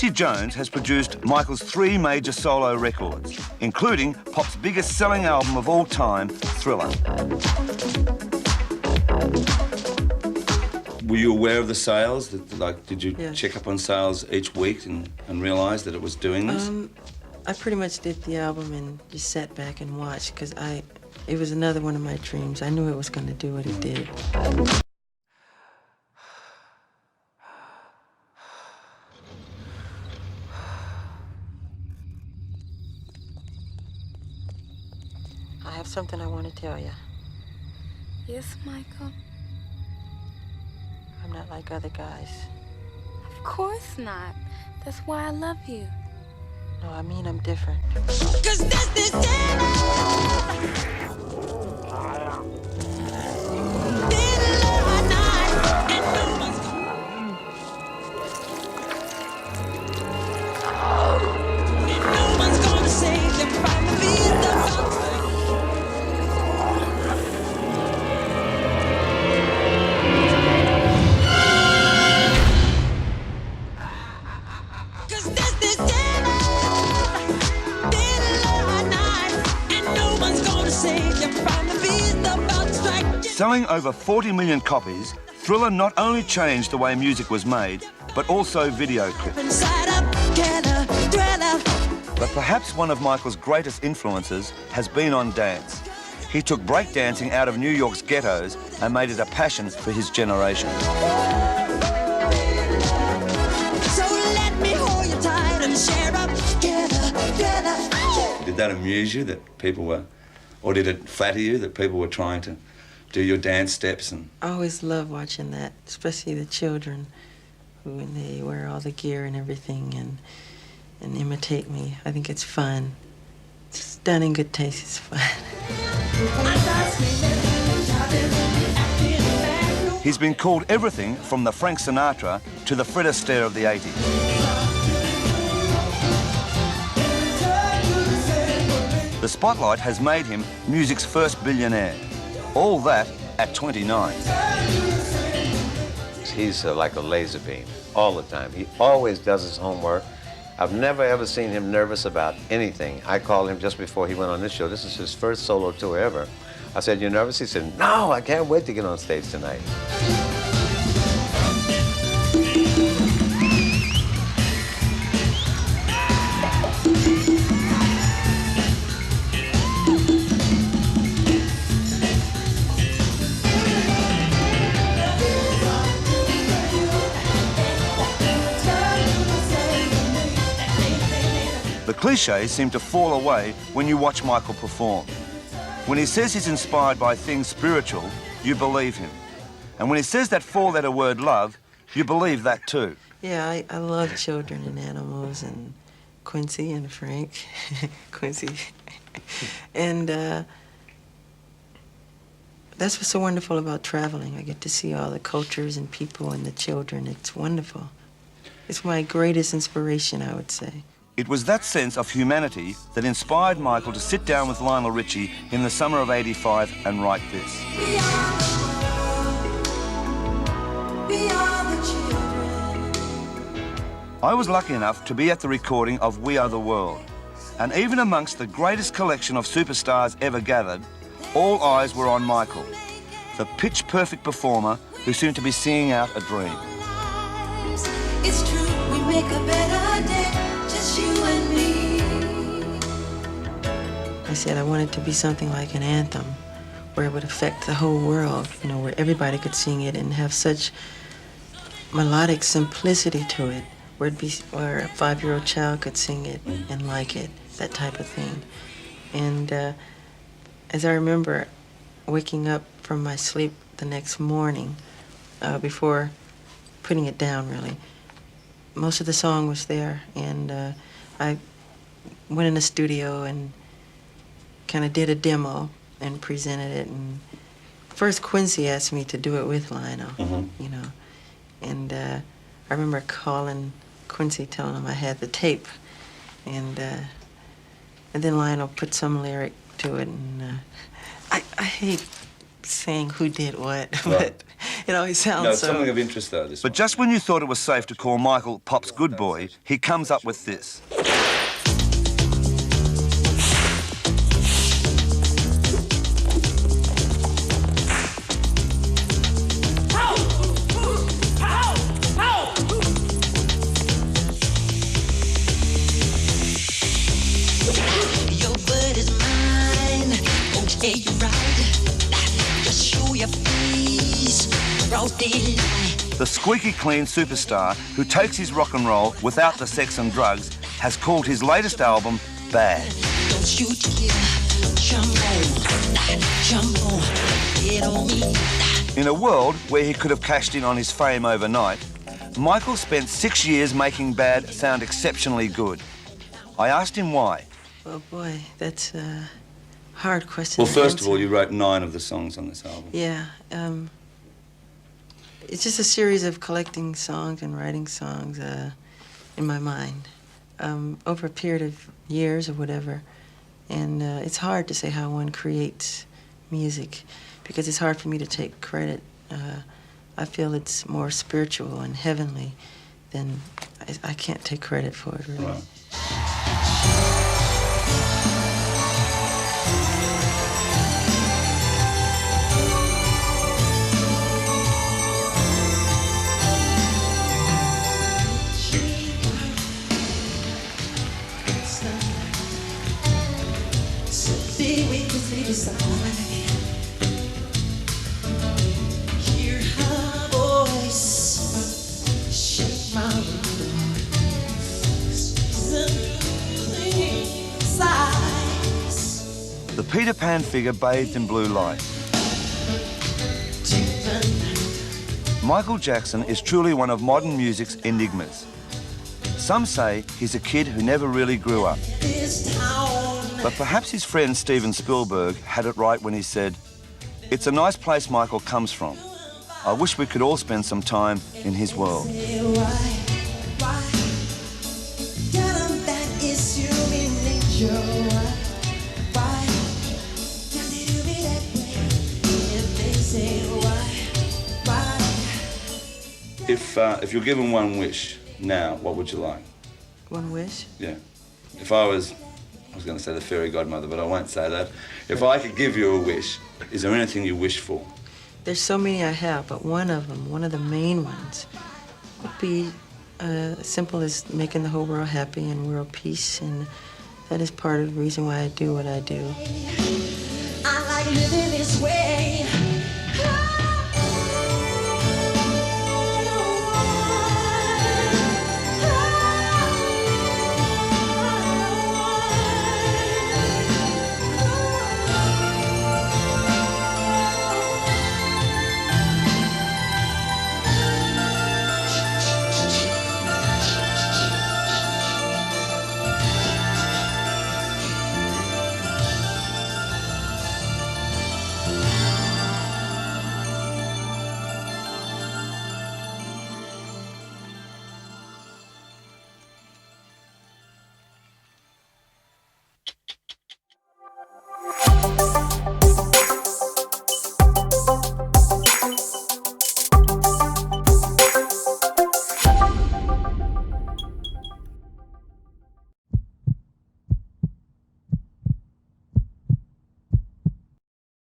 Quincy Jones has produced Michael's 3 major solo records, including pop's biggest-selling album of all time, Thriller. Were you aware of the sales? Did you check up on sales each week and realise that it was doing this? I pretty much did the album and just sat back and watched because it was another one of my dreams. I knew it was going to do what it did. I have something I want to tell you. Yes, Michael? I'm not like other guys. Of course not. That's why I love you. No, I mean I'm different. 'Cause this Selling over 40 million copies, Thriller not only changed the way music was made, but also video clips. But perhaps one of Michael's greatest influences has been on dance. He took breakdancing out of New York's ghettos and made it a passion for his generation. So let me hold you tight and share up together. Did that amuse you that people were, or did it flatter you that people were trying to do your dance steps? And I always love watching that, especially the children when they wear all the gear and everything and imitate me. I think it's fun. It's done in good taste. It's fun. He's been called everything from the Frank Sinatra to the Fred Astaire of the 80s. The spotlight has made him music's first billionaire. All that at 29. He's like a laser beam all the time. He always does his homework. I've never ever seen him nervous about anything. I called him just before he went on this show. This is his first solo tour ever. I said, "You nervous?" He said, "No, I can't wait to get on stage tonight." The cliches seem to fall away when you watch Michael perform. When he says he's inspired by things spiritual, you believe him. And when he says that four-letter word love, you believe that too. Yeah, I love children and animals and Quincy and Frank. Quincy. And that's what's so wonderful about traveling. I get to see all the cultures and people and the children. It's wonderful. It's my greatest inspiration, I would say. It was that sense of humanity that inspired Michael to sit down with Lionel Richie in the summer of '85 and write this. I was lucky enough to be at the recording of We Are the World, and even amongst the greatest collection of superstars ever gathered, all eyes were on Michael, the pitch-perfect performer who seemed to be singing out a dream. It's true, we make a better day, just you and me. I said I wanted to be something like an anthem, where it would affect the whole world, you know, where everybody could sing it and have such melodic simplicity to it, where a 5-year-old child could sing it and like it, that type of thing. And as I remember waking up from my sleep the next morning, before putting it down really, most of the song was there, and I went in the studio and kind of did a demo and presented it. And first Quincy asked me to do it with Lionel, you know, and I remember calling Quincy, telling him I had the tape, and then Lionel put some lyric to it, and I hate saying who did what, but It always sounds No, so. something of interest though. This But just when you thought it was safe to call Michael Pop's good boy, he comes up with this. Your blood is mine. Okay, you're right. Just show your face. Broad daylight. The squeaky clean superstar who takes his rock and roll without the sex and drugs has called his latest album Bad. Don't you dare jump on, get on me. In a world where he could have cashed in on his fame overnight, Michael spent 6 years making Bad sound exceptionally good. I asked him why. Well, boy, that's a hard question. Well, to first of answer. all, you wrote 9 of the songs on this album. Yeah. It's just a series of collecting songs and writing songs in my mind over a period of years or whatever. And it's hard to say how one creates music because it's hard for me to take credit. I feel it's more spiritual and heavenly than I can't take credit for it, really. Right. Hear her voice, shake my sighs. The Peter Pan figure bathed in blue light. Michael Jackson is truly one of modern music's enigmas. Some say he's a kid who never really grew up. But perhaps his friend Steven Spielberg had it right when he said, "It's a nice place Michael comes from. I wish we could all spend some time in his world." If you're given one wish now, what would you like? One wish? Yeah. If I was going to say the fairy godmother, but I won't say that. If I could give you a wish, is there anything you wish for? There's so many I have, but one of them, one of the main ones, would be as simple as making the whole world happy and world peace, and that is part of the reason why I do what I do. I like living this way.